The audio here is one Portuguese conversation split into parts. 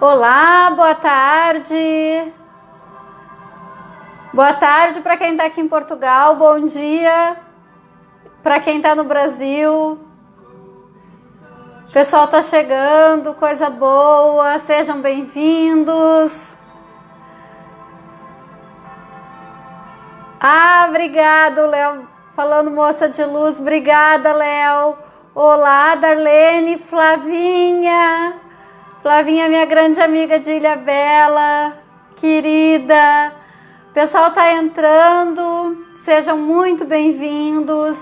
Olá, boa tarde. Boa tarde para quem está aqui em Portugal, bom dia para quem está no Brasil. O pessoal está chegando, coisa boa, sejam bem-vindos. Obrigado, Léo. Falando moça de luz, obrigada, Léo. Olá, Darlene, Flavinha. Flavinha, minha grande amiga de Ilhabela, querida. O pessoal está entrando, sejam muito bem-vindos.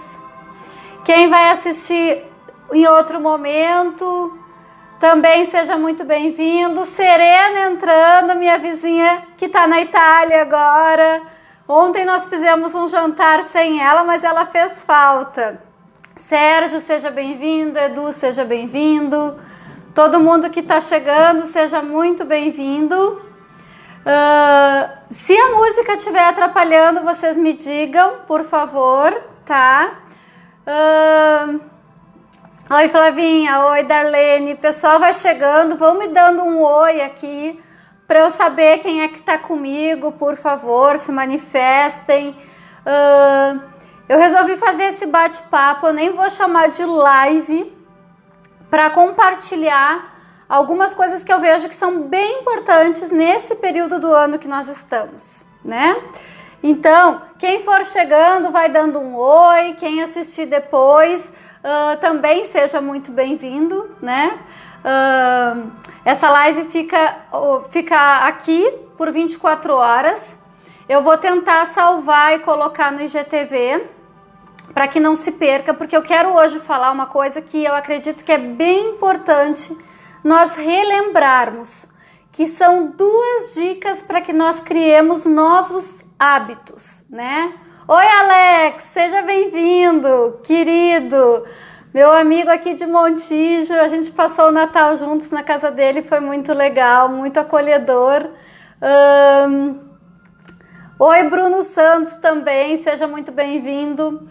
Quem vai assistir em outro momento, também seja muito bem-vindo. Serena entrando, minha vizinha que está na Itália agora. Ontem nós fizemos um jantar sem ela, mas ela fez falta. Sérgio, seja bem-vindo. Edu, seja bem-vindo. Todo mundo que está chegando, seja muito bem-vindo. Se a música estiver atrapalhando, vocês me digam, por favor, tá? Oi, Flavinha. Oi, Darlene. O pessoal vai chegando, vão me dando um oi aqui para eu saber quem é que está comigo, por favor, se manifestem. Eu resolvi fazer esse bate-papo, eu nem vou chamar de live, para compartilhar algumas coisas que eu vejo que são bem importantes nesse período do ano que nós estamos, né? Então, quem for chegando vai dando um oi, quem assistir depois também seja muito bem-vindo, né? Essa live fica aqui por 24 horas. Eu vou tentar salvar e colocar no IGTV, para que não se perca, porque eu quero hoje falar uma coisa que eu acredito que é bem importante nós relembrarmos, que são 2 dicas para que nós criemos novos hábitos, né? Oi, Alex, seja bem-vindo, querido, meu amigo aqui de Montijo. A gente passou o Natal juntos na casa dele, foi muito legal, muito acolhedor. Oi, Bruno Santos também, seja muito bem-vindo.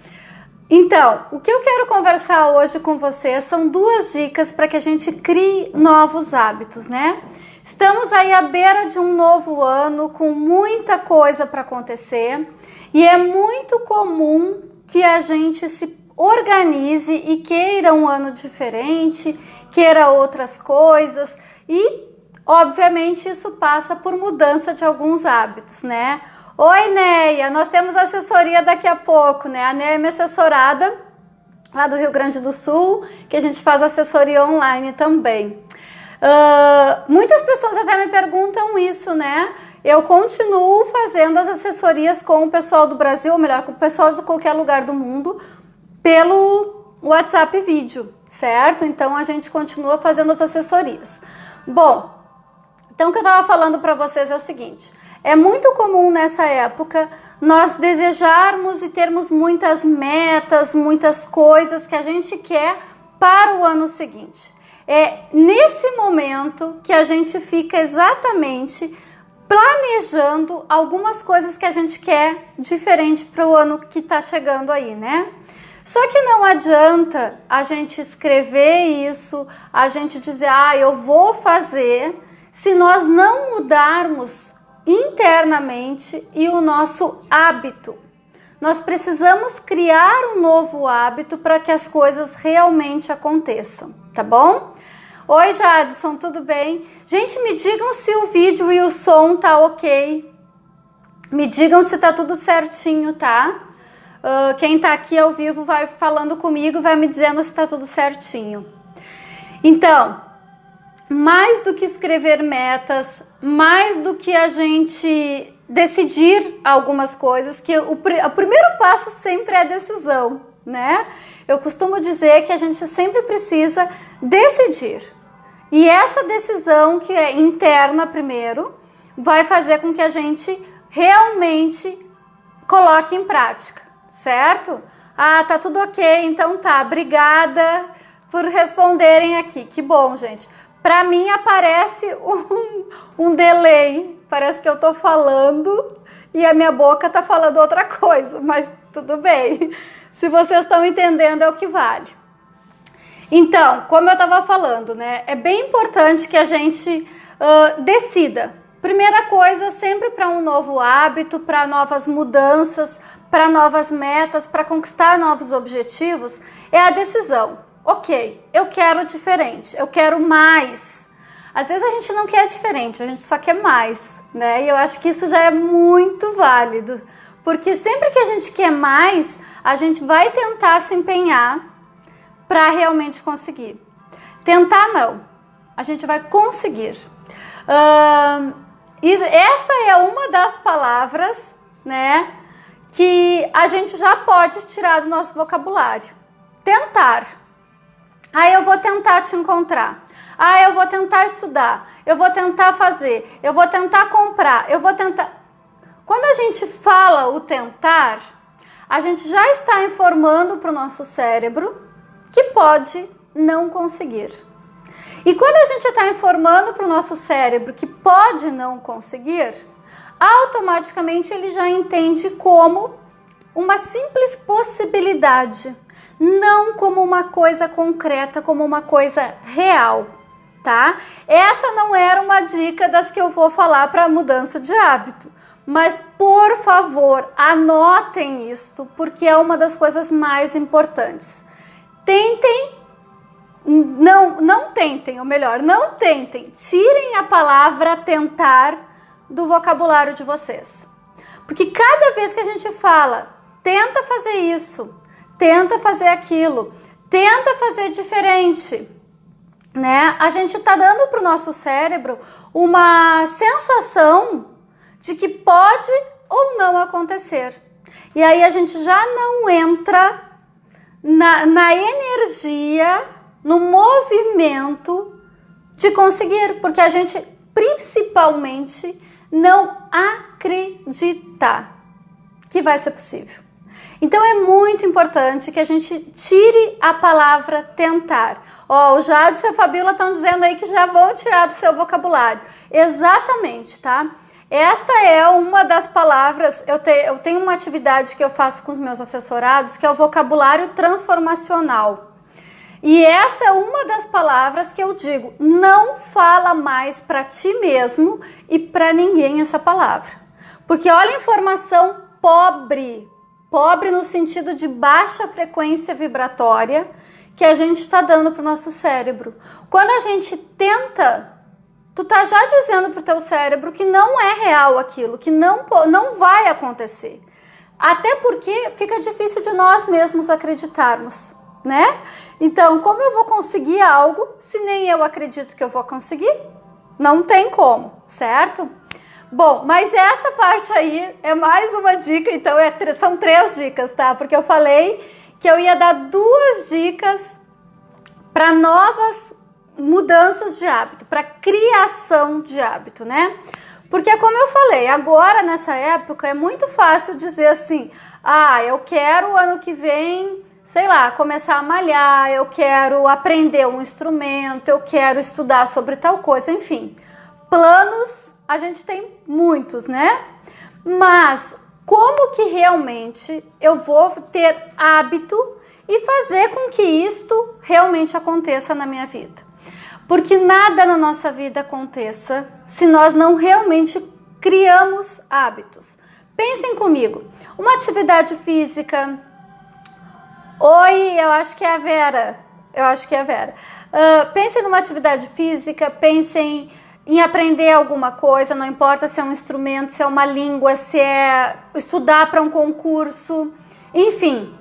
Então, o que eu quero conversar hoje com vocês são 2 dicas para que a gente crie novos hábitos, né? Estamos aí à beira de um novo ano com muita coisa para acontecer e é muito comum que a gente se organize e queira um ano diferente, queira outras coisas e, obviamente, isso passa por mudança de alguns hábitos, né? Oi, Neia, nós temos assessoria daqui a pouco, né? A Neia é minha assessorada lá do Rio Grande do Sul, que a gente faz assessoria online também. Muitas pessoas até me perguntam isso, né? Eu continuo fazendo as assessorias com o pessoal do Brasil, ou melhor, com o pessoal de qualquer lugar do mundo, pelo WhatsApp vídeo, certo? Então a gente continua fazendo as assessorias. Bom, então o que eu estava falando para vocês é o seguinte: é muito comum nessa época nós desejarmos e termos muitas metas, muitas coisas que a gente quer para o ano seguinte. É nesse momento que a gente fica exatamente planejando algumas coisas que a gente quer diferente para o ano que está chegando aí, né? Só que não adianta a gente escrever isso, a gente dizer, eu vou fazer, se nós não mudarmos internamente e o nosso hábito. Nós precisamos criar um novo hábito para que as coisas realmente aconteçam, tá bom? Oi, Jadson, tudo bem? Gente, me digam se o vídeo e o som tá ok. Me digam se tá tudo certinho, tá? Quem tá aqui ao vivo vai falando comigo, vai me dizendo se tá tudo certinho. Então, mais do que escrever metas, mais do que a gente decidir algumas coisas, que o primeiro passo sempre é a decisão, né? Eu costumo dizer que a gente sempre precisa decidir. E essa decisão, que é interna primeiro, vai fazer com que a gente realmente coloque em prática, certo? Tá tudo ok, então tá. Obrigada por responderem aqui. Que bom, gente. Para mim aparece um delay, parece que eu tô falando e a minha boca tá falando outra coisa, mas tudo bem. Se vocês estão entendendo, é o que vale. Então, como eu estava falando, né, é bem importante que a gente Decida. Primeira coisa, sempre para um novo hábito, para novas mudanças, para novas metas, para conquistar novos objetivos, é a decisão. Ok, eu quero diferente, eu quero mais. Às vezes a gente não quer diferente, a gente só quer mais, né? E eu acho que isso já é muito válido, porque sempre que a gente quer mais, a gente vai tentar se empenhar para realmente conseguir. Tentar não, a gente vai conseguir. Essa é uma das palavras, né, que a gente já pode tirar do nosso vocabulário. Tentar. Eu vou tentar te encontrar. Eu vou tentar estudar. Eu vou tentar fazer. Eu vou tentar comprar. Eu vou tentar... Quando a gente fala o tentar, a gente já está informando para o nosso cérebro que pode não conseguir. E quando a gente está informando para o nosso cérebro que pode não conseguir, automaticamente ele já entende como uma simples possibilidade, não como uma coisa concreta, como uma coisa real, tá? Essa não era uma dica das que eu vou falar para mudança de hábito, mas por favor, anotem isto, porque é uma das coisas mais importantes. Não tentem, ou melhor, não tentem, tirem a palavra tentar do vocabulário de vocês. Porque cada vez que a gente fala, tenta fazer isso, tenta fazer aquilo, tenta fazer diferente, né? A gente está dando para o nosso cérebro uma sensação de que pode ou não acontecer. E aí a gente já não entra na energia, no movimento de conseguir, porque a gente principalmente não acredita que vai ser possível. Então é muito importante que a gente tire a palavra tentar. O Jadson e a Fabíola estão dizendo aí que já vão tirar do seu vocabulário. Exatamente, tá? Esta é uma das palavras, eu tenho uma atividade que eu faço com os meus assessorados, que é o vocabulário transformacional. E essa é uma das palavras que eu digo, não fala mais para ti mesmo e para ninguém essa palavra. Porque olha a informação pobre no sentido de baixa frequência vibratória que a gente está dando para o nosso cérebro. Quando a gente tenta, tu tá já dizendo para o teu cérebro que não é real aquilo, que não vai acontecer. Até porque fica difícil de nós mesmos acreditarmos, né? Então, como eu vou conseguir algo se nem eu acredito que eu vou conseguir? Não tem como, certo? Bom, mas essa parte aí é mais uma dica, então são 3 dicas, tá? Porque eu falei que eu ia dar 2 dicas para novas mudanças de hábito, para criação de hábito, né? Porque como eu falei, agora nessa época é muito fácil dizer assim, eu quero ano que vem, sei lá, começar a malhar, eu quero aprender um instrumento, eu quero estudar sobre tal coisa, enfim. Planos a gente tem muitos, né? Mas como que realmente eu vou ter hábito e fazer com que isto realmente aconteça na minha vida? Porque nada na nossa vida aconteça se nós não realmente criamos hábitos. Pensem comigo, uma atividade física... Oi, eu acho que é a Vera. Pensem numa atividade física, pensem em aprender alguma coisa, não importa se é um instrumento, se é uma língua, se é estudar para um concurso, enfim,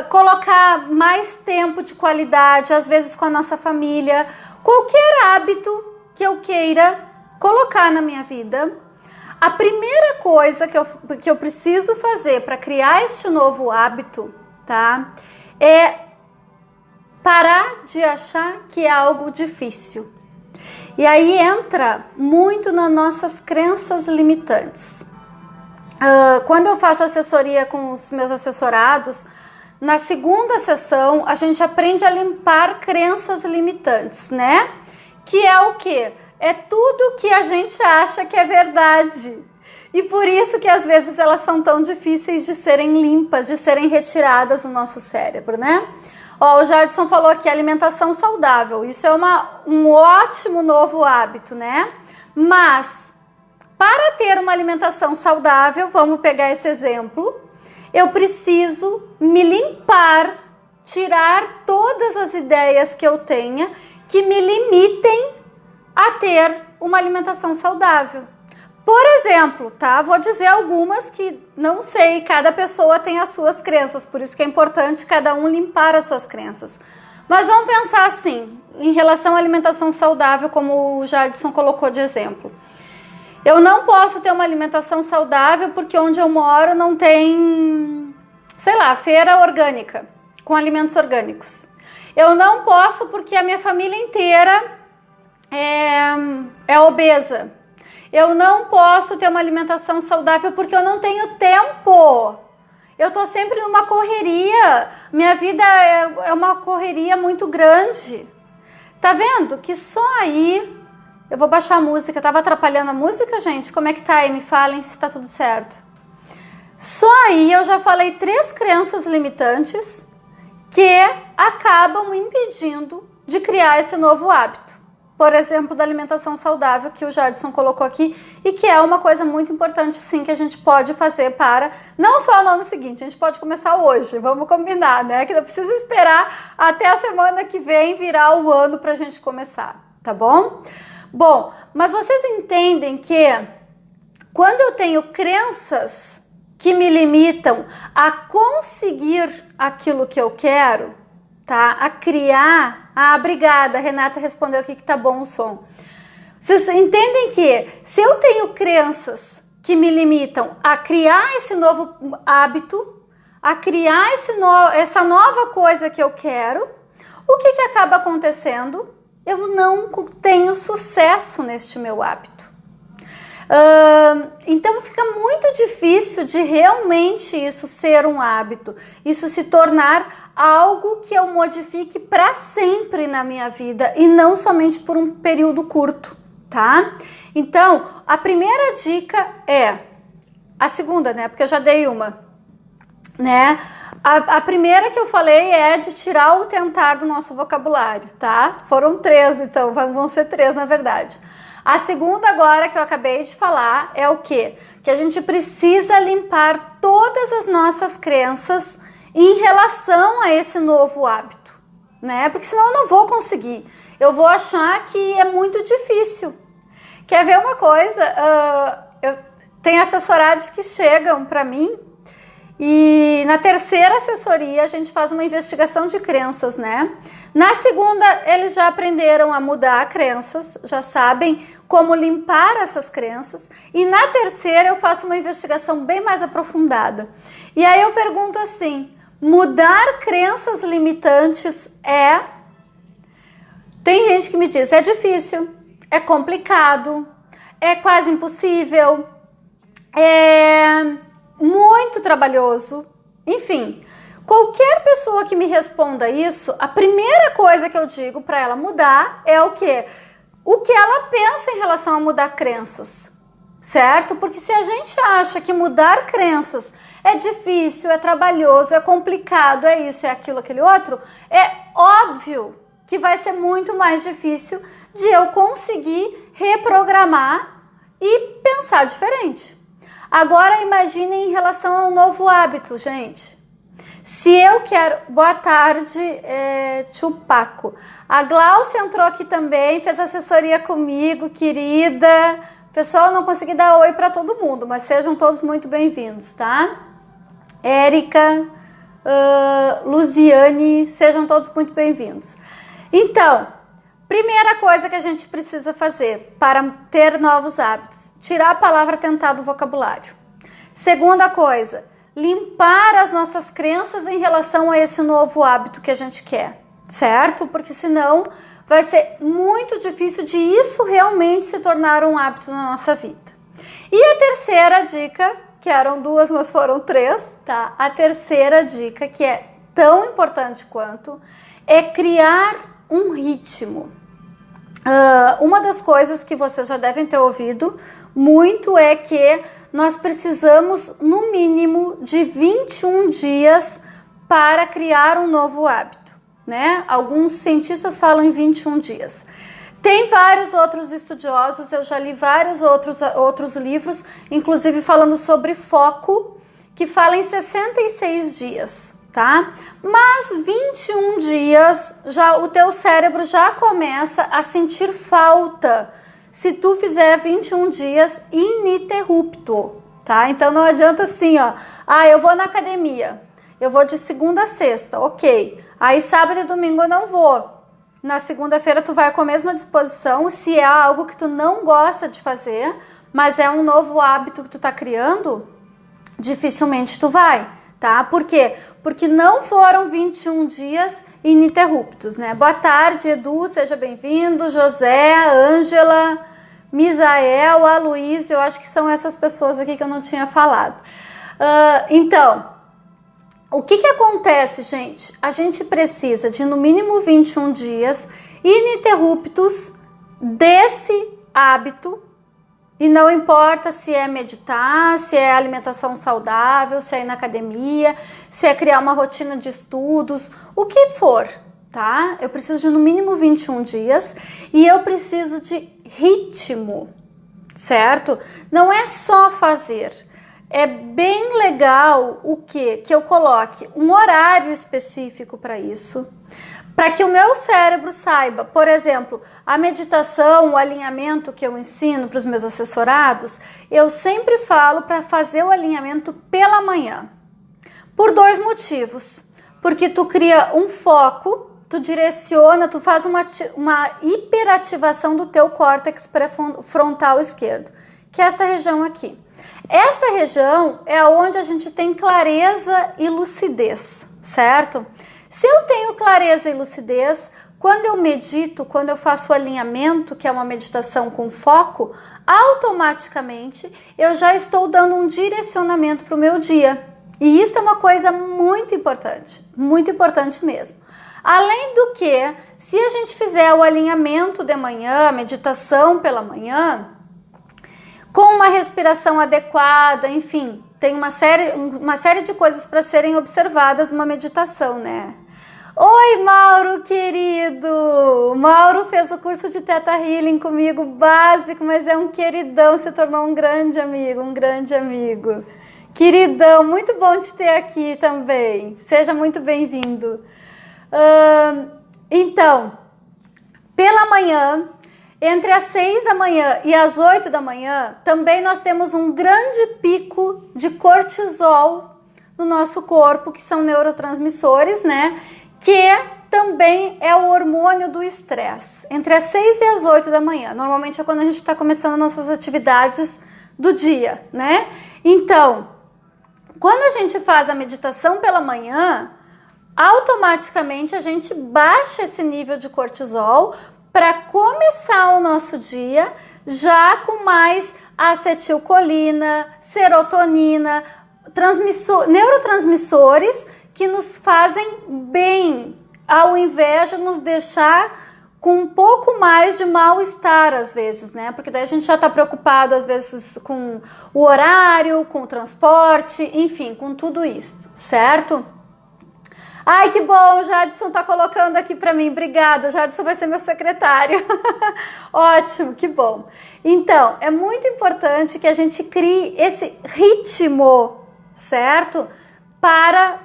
colocar mais tempo de qualidade, às vezes com a nossa família, qualquer hábito que eu queira colocar na minha vida. A primeira coisa que eu preciso fazer para criar este novo hábito, tá? É parar de achar que é algo difícil. E aí entra muito nas nossas crenças limitantes. Quando eu faço assessoria com os meus assessorados, na segunda sessão a gente aprende a limpar crenças limitantes, né? Que é o quê? É tudo que a gente acha que é verdade. E por isso que às vezes elas são tão difíceis de serem limpas, de serem retiradas do nosso cérebro, né? Ó, o Jadson falou aqui, alimentação saudável. Isso é um ótimo novo hábito, né? Mas, para ter uma alimentação saudável, vamos pegar esse exemplo, eu preciso me limpar, tirar todas as ideias que eu tenha que me limitem a ter uma alimentação saudável. Por exemplo, tá? Vou dizer algumas que não sei, cada pessoa tem as suas crenças, por isso que é importante cada um limpar as suas crenças. Mas vamos pensar assim, em relação à alimentação saudável, como o Jadson colocou de exemplo. Eu não posso ter uma alimentação saudável porque onde eu moro não tem, sei lá, feira orgânica, com alimentos orgânicos. Eu não posso porque a minha família inteira é obesa. Eu não posso ter uma alimentação saudável porque eu não tenho tempo. Eu tô sempre numa correria. Minha vida é uma correria muito grande. Tá vendo? Que só aí... Eu vou baixar a música. Tava atrapalhando a música, gente? Como é que tá aí? Me falem se tá tudo certo. Só aí eu já falei 3 crenças limitantes que acabam me impedindo de criar esse novo hábito. Por exemplo, da alimentação saudável que o Jadson colocou aqui e que é uma coisa muito importante sim que a gente pode fazer para, não só no ano seguinte, a gente pode começar hoje, vamos combinar, né? Que não precisa esperar até a semana que vem virar o ano para a gente começar, tá bom? Bom, mas vocês entendem que quando eu tenho crenças que me limitam a conseguir aquilo que eu quero, tá? A criar... Ah, obrigada, a Renata respondeu aqui que tá bom o som. Vocês entendem que se eu tenho crenças que me limitam a criar esse novo hábito, a criar essa nova coisa que eu quero, o que acaba acontecendo? Eu não tenho sucesso neste meu hábito. Então fica muito difícil de realmente isso ser um hábito, isso se tornar algo que eu modifique para sempre na minha vida e não somente por um período curto, tá? Então, a primeira dica é, a segunda, né? Porque eu já dei uma, né? A primeira que eu falei é de tirar o tentar do nosso vocabulário, tá? Foram 3, então vão ser 3 na verdade. A segunda agora que eu acabei de falar é o quê? Que a gente precisa limpar todas as nossas crenças em relação a esse novo hábito, né? Porque senão eu não vou conseguir. Eu vou achar que é muito difícil. Quer ver uma coisa? Eu tenho assessorados que chegam para mim e na terceira assessoria a gente faz uma investigação de crenças, né? Na segunda, eles já aprenderam a mudar crenças, já sabem como limpar essas crenças. E na terceira, eu faço uma investigação bem mais aprofundada. E aí eu pergunto assim, mudar crenças limitantes é... Tem gente que me diz, é difícil, é complicado, é quase impossível, é muito trabalhoso, enfim... Qualquer pessoa que me responda isso, a primeira coisa que eu digo para ela mudar é o quê? O que ela pensa em relação a mudar crenças, certo? Porque se a gente acha que mudar crenças é difícil, é trabalhoso, é complicado, é isso, é aquilo, aquele outro, é óbvio que vai ser muito mais difícil de eu conseguir reprogramar e pensar diferente. Agora imaginem em relação ao novo hábito, gente. Se eu quero... Boa tarde, Chupaco. A Glaucia entrou aqui também, fez assessoria comigo, querida. Pessoal, não consegui dar oi para todo mundo, mas sejam todos muito bem-vindos, tá? Érica, Luziane, sejam todos muito bem-vindos. Então, primeira coisa que a gente precisa fazer para ter novos hábitos, tirar a palavra tentar do vocabulário. Segunda coisa... limpar as nossas crenças em relação a esse novo hábito que a gente quer, certo? Porque senão vai ser muito difícil de isso realmente se tornar um hábito na nossa vida. E a terceira dica, que eram 2, mas foram 3, tá? A terceira dica, que é tão importante quanto, é criar um ritmo. Uma das coisas que vocês já devem ter ouvido muito é que nós precisamos, no mínimo, de 21 dias para criar um novo hábito. né? Alguns cientistas falam em 21 dias. Tem vários outros estudiosos, eu já li vários outros livros, inclusive falando sobre foco, que fala em 66 dias, tá? Mas 21 dias, já o teu cérebro já começa a sentir falta se tu fizer 21 dias ininterrupto, tá? Então não adianta assim, ó, eu vou na academia, eu vou de segunda a sexta, ok. Aí sábado e domingo eu não vou. Na segunda-feira tu vai com a mesma disposição, se é algo que tu não gosta de fazer, mas é um novo hábito que tu tá criando, dificilmente tu vai, tá? Por quê? Porque não foram 21 dias ininterruptos, né? Boa tarde, Edu, seja bem-vindo, José, Ângela, Misael, Aloysio, eu acho que são essas pessoas aqui que eu não tinha falado. Então, o que acontece, gente? A gente precisa de no mínimo 21 dias ininterruptos desse hábito, e não importa se é meditar, se é alimentação saudável, se é ir na academia, se é criar uma rotina de estudos, o que for, tá? Eu preciso de no mínimo 21 dias e eu preciso de ritmo, certo? Não é só fazer. É bem legal o quê? Que eu coloque um horário específico para isso, para que o meu cérebro saiba. Por exemplo, a meditação, o alinhamento que eu ensino para os meus assessorados, eu sempre falo para fazer o alinhamento pela manhã. Por 2 motivos. Porque tu cria um foco, tu direciona, tu faz uma hiperativação do teu córtex pré-frontal esquerdo, que é esta região aqui. Esta região é onde a gente tem clareza e lucidez, certo? Se eu tenho clareza e lucidez, quando eu medito, quando eu faço o alinhamento, que é uma meditação com foco, automaticamente eu já estou dando um direcionamento para o meu dia. E isso é uma coisa muito importante mesmo. Além do que, se a gente fizer o alinhamento de manhã, a meditação pela manhã, com uma respiração adequada, enfim, tem uma série de coisas para serem observadas numa meditação, né? Oi, Mauro, querido! Mauro fez o curso de Theta Healing comigo, básico, mas é um queridão, se tornou um grande amigo. Queridão, muito bom te ter aqui também. Seja muito bem-vindo. Então, pela manhã, entre as 6 da manhã e as 8 da manhã, também nós temos um grande pico de cortisol no nosso corpo, que são neurotransmissores, né? Que também é o hormônio do estresse. Entre as 6 e as 8 da manhã. Normalmente é quando a gente está começando nossas atividades do dia, né? Então, quando a gente faz a meditação pela manhã, automaticamente a gente baixa esse nível de cortisol para começar o nosso dia já com mais acetilcolina, serotonina, neurotransmissores que nos fazem bem, ao invés de nos deixar com um pouco mais de mal-estar às vezes, né? Porque daí a gente já está preocupado às vezes com o horário, com o transporte, enfim, com tudo isso, certo? Ai, que bom, o Jadson tá colocando aqui para mim, obrigada, o Jadson vai ser meu secretário. Ótimo, que bom. Então, é muito importante que a gente crie esse ritmo, certo? Para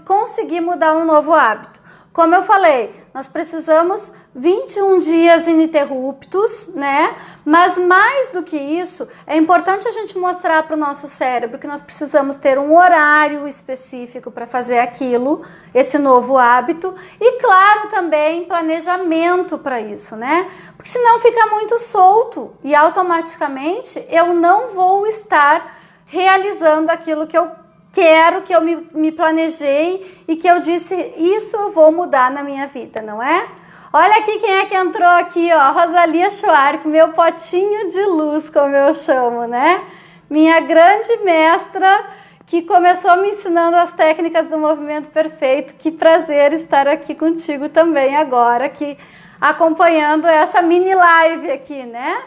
conseguir mudar um novo hábito. Como eu falei, nós precisamos 21 dias ininterruptos, né? Mas mais do que isso, é importante a gente mostrar para o nosso cérebro que nós precisamos ter um horário específico para fazer aquilo, esse novo hábito, e claro também planejamento para isso, né? Porque senão fica muito solto e automaticamente eu não vou estar realizando aquilo que eu quero, que eu me planejei e que eu disse, isso eu vou mudar na minha vida, não é? Olha aqui quem é que entrou aqui, ó, Rosalia Schwark, meu potinho de luz, como eu chamo, né? Minha grande mestra que começou me ensinando as técnicas do movimento perfeito. Que prazer estar aqui contigo também agora, aqui acompanhando essa mini live aqui, né?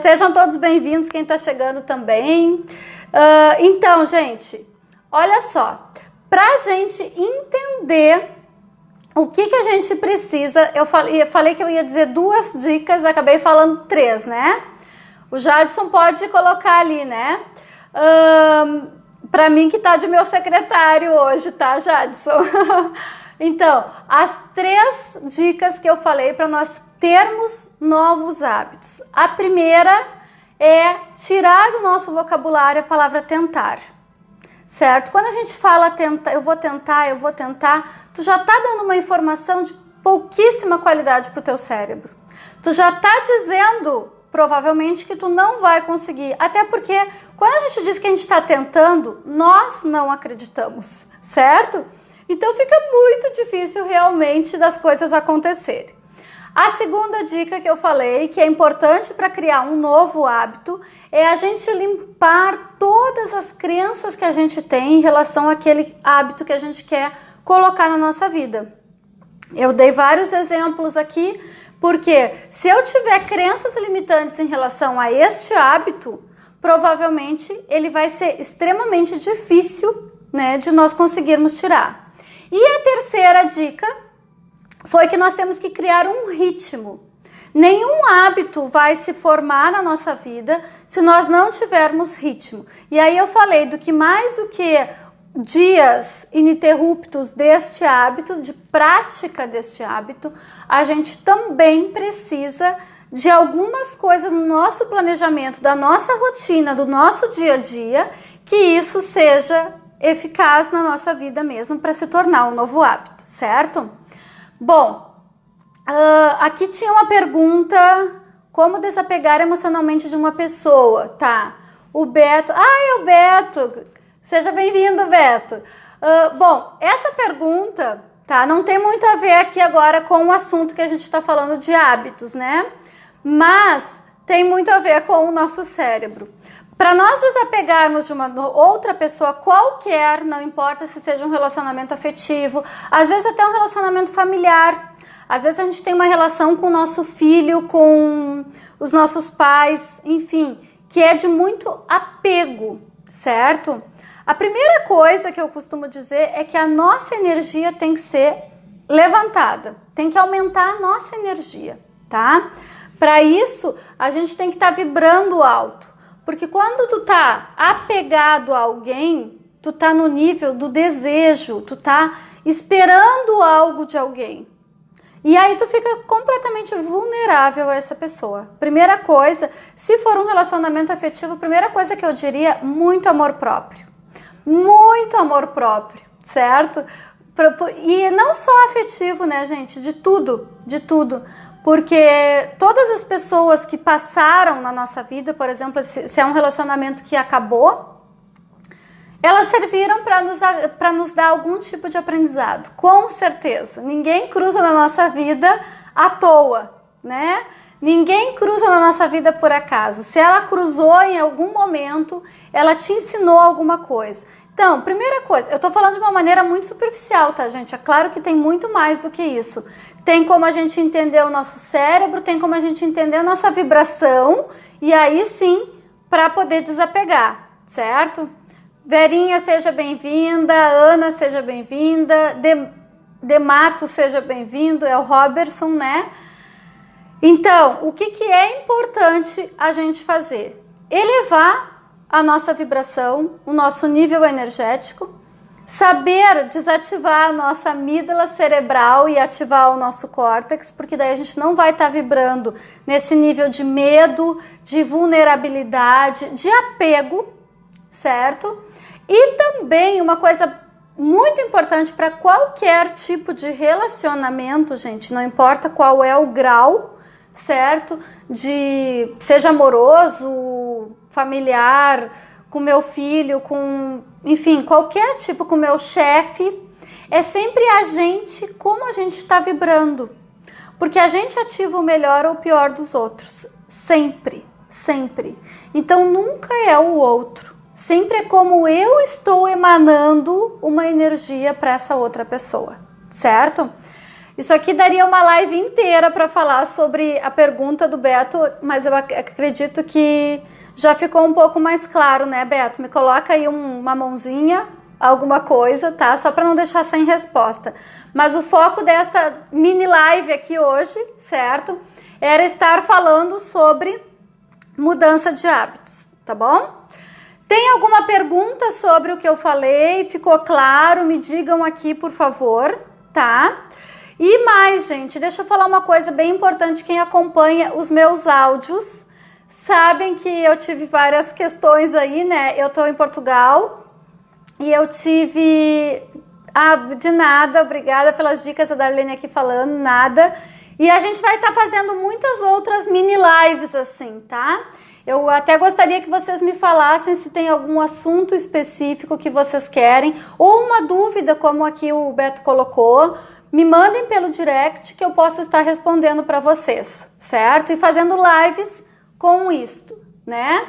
Sejam todos bem-vindos, quem está chegando também. Então, gente, olha só, para a gente entender o que a gente precisa. Eu falei que eu ia dizer 2 dicas, acabei falando 3, né? O Jadson pode colocar ali, né? Para mim que tá de meu secretário hoje, tá, Jadson? Então, as 3 dicas que eu falei para nós termos novos hábitos. A primeira é tirar do nosso vocabulário a palavra tentar. Certo? Quando a gente fala tentar, eu vou tentar, tu já tá dando uma informação de pouquíssima qualidade pro teu cérebro. Tu já tá dizendo, provavelmente, que tu não vai conseguir. Até porque, quando a gente diz que a gente está tentando, nós não acreditamos, certo? Então fica muito difícil realmente das coisas acontecerem. A segunda dica que eu falei, que é importante para criar um novo hábito, é a gente limpar todas as crenças que a gente tem em relação àquele hábito que a gente quer colocar na nossa vida. Eu dei vários exemplos aqui, porque se eu tiver crenças limitantes em relação a este hábito, provavelmente ele vai ser extremamente difícil, né, de nós conseguirmos tirar. E a terceira dica foi que nós temos que criar um ritmo. Nenhum hábito vai se formar na nossa vida se nós não tivermos ritmo. E aí eu falei do que mais do que dias ininterruptos deste hábito, de prática deste hábito, a gente também precisa de algumas coisas no nosso planejamento, da nossa rotina, do nosso dia a dia, que isso seja eficaz na nossa vida mesmo para se tornar um novo hábito, certo? Bom, aqui tinha uma pergunta, como desapegar emocionalmente de uma pessoa, tá? O Beto, é o Beto, seja bem-vindo, Beto. Bom, essa pergunta, tá, não tem muito a ver aqui agora com o assunto que a gente está falando de hábitos, né? Mas tem muito a ver com o nosso cérebro. Para nós desapegarmos de uma outra pessoa qualquer, não importa se seja um relacionamento afetivo, às vezes até um relacionamento familiar, às vezes a gente tem uma relação com o nosso filho, com os nossos pais, enfim, que é de muito apego, certo? A primeira coisa que eu costumo dizer é que a nossa energia tem que ser levantada, tem que aumentar a nossa energia, tá? Para isso, a gente tem que estar vibrando alto. Porque quando tu tá apegado a alguém, tu tá no nível do desejo, tu tá esperando algo de alguém. E aí tu fica completamente vulnerável a essa pessoa. Primeira coisa, se for um relacionamento afetivo, primeira coisa que eu diria, muito amor próprio. Muito amor próprio, certo? E não só afetivo, né, gente? De tudo, de tudo. Porque todas as pessoas que passaram na nossa vida, por exemplo, se é um relacionamento que acabou, elas serviram para nos dar algum tipo de aprendizado, com certeza. Ninguém cruza na nossa vida à toa, né? Ninguém cruza na nossa vida por acaso. Se ela cruzou em algum momento, ela te ensinou alguma coisa. Então, primeira coisa, eu tô falando de uma maneira muito superficial, tá, gente? É claro que tem muito mais do que isso. Tem como a gente entender o nosso cérebro, tem como a gente entender a nossa vibração, e aí sim, para poder desapegar, certo? Verinha, seja bem-vinda. Ana, seja bem-vinda. Demato, seja bem-vindo. É o Robertson, né? Então, o que é importante a gente fazer? Elevar a nossa vibração, o nosso nível energético, saber desativar a nossa amígdala cerebral e ativar o nosso córtex, porque daí a gente não vai estar vibrando nesse nível de medo, de vulnerabilidade, de apego, certo? E também uma coisa muito importante para qualquer tipo de relacionamento, gente, não importa qual é o grau, certo? De seja amoroso, familiar, com meu filho, com, enfim, qualquer tipo, com meu chefe, é sempre a gente, como a gente está vibrando. Porque a gente ativa o melhor ou o pior dos outros. Sempre, sempre. Então nunca é o outro. Sempre é como eu estou emanando uma energia para essa outra pessoa, certo? Isso aqui daria uma live inteira para falar sobre a pergunta do Beto, mas eu acredito que já ficou um pouco mais claro, né, Beto? Me coloca aí uma mãozinha alguma coisa, tá? Só para não deixar sem resposta. Mas o foco desta mini live aqui hoje, certo? Era estar falando sobre mudança de hábitos, tá bom? Tem alguma pergunta sobre o que eu falei? Ficou claro? Me digam aqui, por favor, tá? E mais, gente, deixa eu falar uma coisa bem importante. Quem acompanha os meus áudios sabem que eu tive várias questões aí, né? Eu tô em Portugal e eu tive... de nada, obrigada pelas dicas, a Darlene aqui falando, nada. E a gente vai estar fazendo muitas outras mini lives assim, tá? Eu até gostaria que vocês me falassem se tem algum assunto específico que vocês querem ou uma dúvida, como aqui o Beto colocou. Me mandem pelo direct que eu posso estar respondendo para vocês, certo? E fazendo lives com isto, né?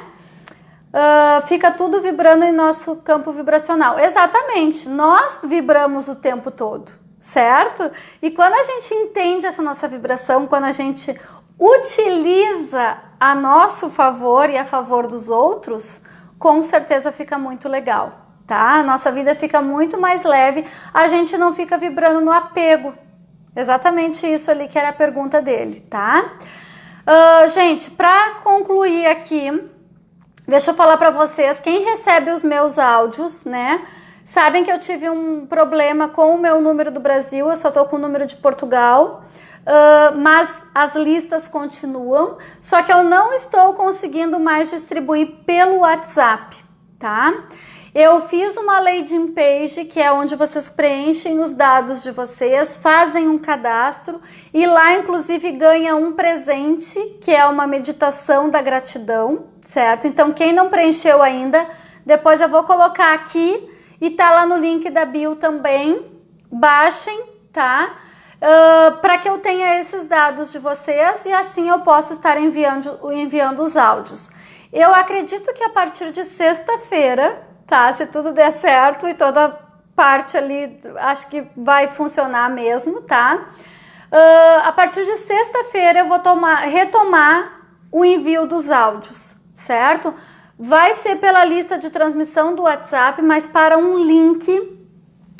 Fica tudo vibrando em nosso campo vibracional. Exatamente, nós vibramos o tempo todo, certo? E quando a gente entende essa nossa vibração, quando a gente utiliza a nosso favor e a favor dos outros, com certeza fica muito legal, tá? A nossa vida fica muito mais leve, a gente não fica vibrando no apego. Exatamente isso ali que era a pergunta dele, tá? Gente, para concluir aqui, deixa eu falar para vocês, quem recebe os meus áudios, né? Sabem que eu tive um problema com o meu número do Brasil, eu só tô com o número de Portugal. Mas as listas continuam, só que eu não estou conseguindo mais distribuir pelo WhatsApp, tá? Eu fiz uma landing page, que é onde vocês preenchem os dados de vocês, fazem um cadastro e lá inclusive ganha um presente, que é uma meditação da gratidão, certo? Então quem não preencheu ainda, depois eu vou colocar aqui e tá lá no link da bio também, baixem, tá? Para que eu tenha esses dados de vocês e assim eu posso estar enviando os áudios. Eu acredito que a partir de sexta-feira, tá? Se tudo der certo e toda parte ali, acho que vai funcionar mesmo, tá? A partir de sexta-feira eu vou retomar o envio dos áudios, certo? Vai ser pela lista de transmissão do WhatsApp, mas para um link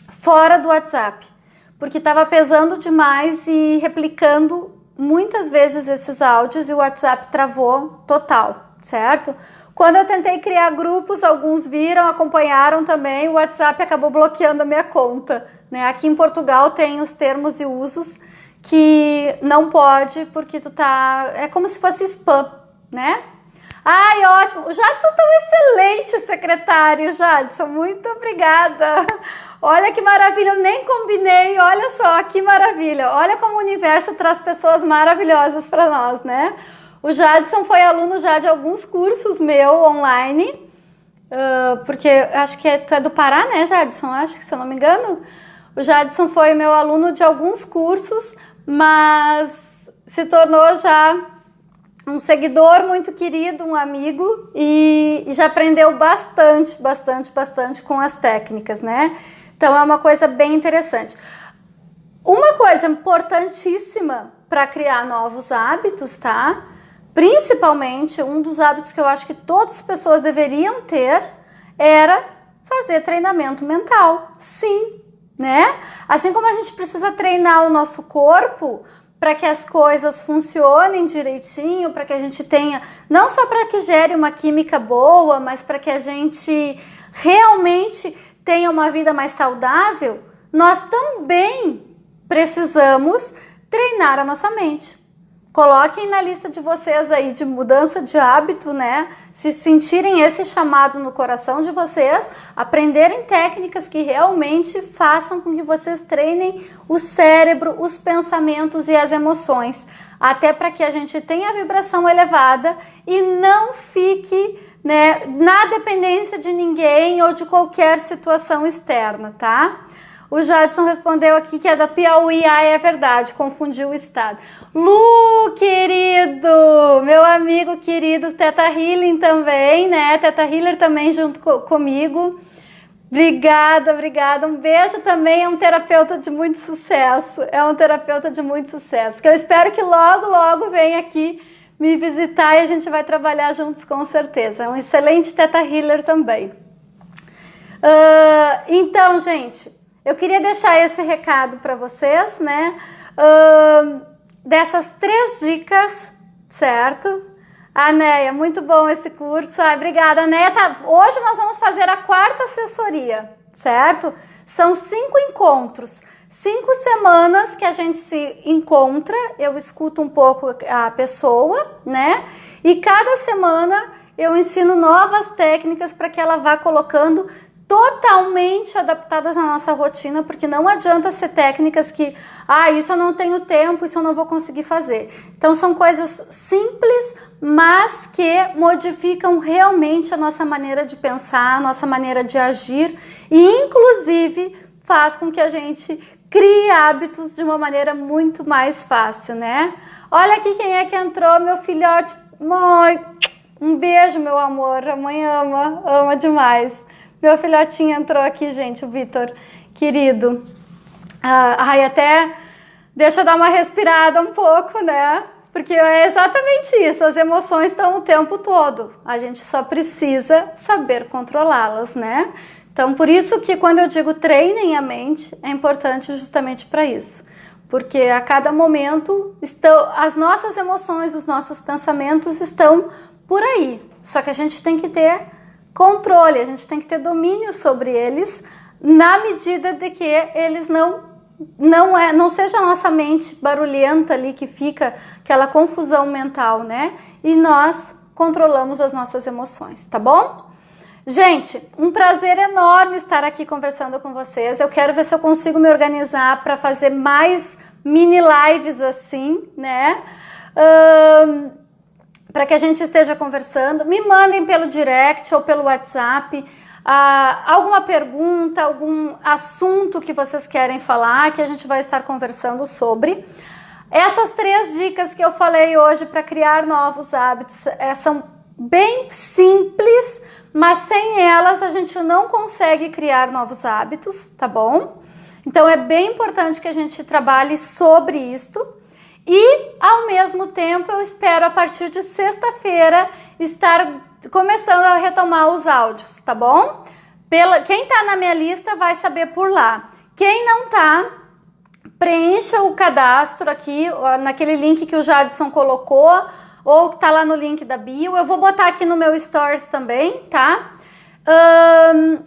fora do WhatsApp. Porque estava pesando demais e replicando muitas vezes esses áudios e o WhatsApp travou total, certo? Quando eu tentei criar grupos, alguns viram, acompanharam também, o WhatsApp acabou bloqueando a minha conta, né? Aqui em Portugal tem os termos e usos que não pode porque é como se fosse spam, né? Ai, ótimo! O Jadson tá um excelente secretário, Jadson, muito obrigada! Olha que maravilha, eu nem combinei, olha só, que maravilha. Olha como o universo traz pessoas maravilhosas para nós, né? O Jadson foi aluno já de alguns cursos meu online, porque acho que tu é do Pará, né, Jadson? Acho que, se eu não me engano. O Jadson foi meu aluno de alguns cursos, mas se tornou já um seguidor muito querido, um amigo, e já aprendeu bastante com as técnicas, né? Então é uma coisa bem interessante. Uma coisa importantíssima para criar novos hábitos, tá? Principalmente, um dos hábitos que eu acho que todas as pessoas deveriam ter era fazer treinamento mental. Sim, né? Assim como a gente precisa treinar o nosso corpo para que as coisas funcionem direitinho, para que a gente tenha, não só para que gere uma química boa, mas para que a gente realmente tenha uma vida mais saudável, nós também precisamos treinar a nossa mente. Coloquem na lista de vocês aí de mudança de hábito, né? Se sentirem esse chamado no coração de vocês, aprenderem técnicas que realmente façam com que vocês treinem o cérebro, os pensamentos e as emoções, até para que a gente tenha a vibração elevada e não fique, né, na dependência de ninguém ou de qualquer situação externa, tá? O Jadson respondeu aqui que é da Piauí. Ah, é verdade, confundiu o estado. Lu, querido, meu amigo querido, Teta Healing também, né? Teta Healer também junto comigo. Obrigada, obrigada. Um beijo também, é um terapeuta de muito sucesso. É um terapeuta de muito sucesso. Que eu espero que logo, logo venha aqui me visitar e a gente vai trabalhar juntos com certeza. É um excelente Teta Healer também. Então, gente, eu queria deixar esse recado para vocês, né? Dessas 3 dicas, certo? Neia, muito bom esse curso. Obrigada, Neia. Hoje nós vamos fazer a 4ª assessoria, certo? São 5 encontros, 5 semanas que a gente se encontra, eu escuto um pouco a pessoa, né? E cada semana eu ensino novas técnicas para que ela vá colocando totalmente adaptadas na nossa rotina, porque não adianta ser técnicas que, isso eu não tenho tempo, isso eu não vou conseguir fazer. Então são coisas simples, mas que modificam realmente a nossa maneira de pensar, a nossa maneira de agir e inclusive faz com que a gente crie hábitos de uma maneira muito mais fácil, né? Olha aqui quem é que entrou, meu filhote. Mãe, um beijo, meu amor. A mãe ama demais. Meu filhotinho entrou aqui, gente, o Vitor, querido. Até deixa eu dar uma respirada um pouco, né? Porque é exatamente isso, as emoções estão o tempo todo. A gente só precisa saber controlá-las, né? Então, por isso que quando eu digo treinem a mente, é importante justamente para isso. Porque a cada momento as nossas emoções, os nossos pensamentos estão por aí. Só que a gente tem que ter controle, a gente tem que ter domínio sobre eles, na medida de que eles não seja a nossa mente barulhenta ali que fica aquela confusão mental, né? E nós controlamos as nossas emoções, tá bom? Gente, um prazer enorme estar aqui conversando com vocês. Eu quero ver se eu consigo me organizar para fazer mais mini lives assim, né? Para que a gente esteja conversando. Me mandem pelo direct ou pelo WhatsApp alguma pergunta, algum assunto que vocês querem falar, que a gente vai estar conversando sobre. Essas 3 dicas que eu falei hoje para criar novos hábitos são bem simples, mas sem elas a gente não consegue criar novos hábitos, tá bom? Então é bem importante que a gente trabalhe sobre isto e, ao mesmo tempo, eu espero a partir de sexta-feira estar começando a retomar os áudios, tá bom? Quem tá na minha lista vai saber por lá. Quem não tá, preencha o cadastro aqui, naquele link que o Jadson colocou, ou que tá lá no link da bio. Eu vou botar aqui no meu stories também, tá?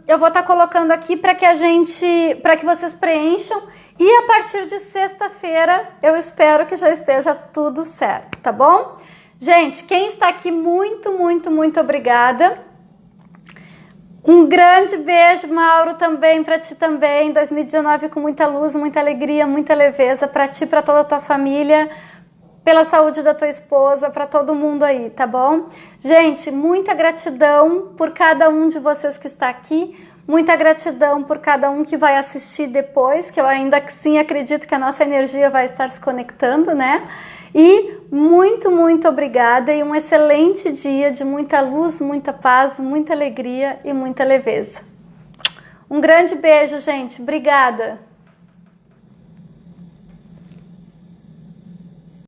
Eu vou estar colocando aqui para que vocês preencham e a partir de sexta-feira eu espero que já esteja tudo certo, tá bom? Gente, quem está aqui, muito, muito, muito obrigada. Um grande beijo, Mauro, também para ti também. 2019 com muita luz, muita alegria, muita leveza para ti, para toda a tua família, pela saúde da tua esposa, para todo mundo aí, tá bom? Gente, muita gratidão por cada um de vocês que está aqui, muita gratidão por cada um que vai assistir depois, que eu ainda sim acredito que a nossa energia vai estar se conectando, né? E muito, muito obrigada e um excelente dia de muita luz, muita paz, muita alegria e muita leveza. Um grande beijo, gente. Obrigada!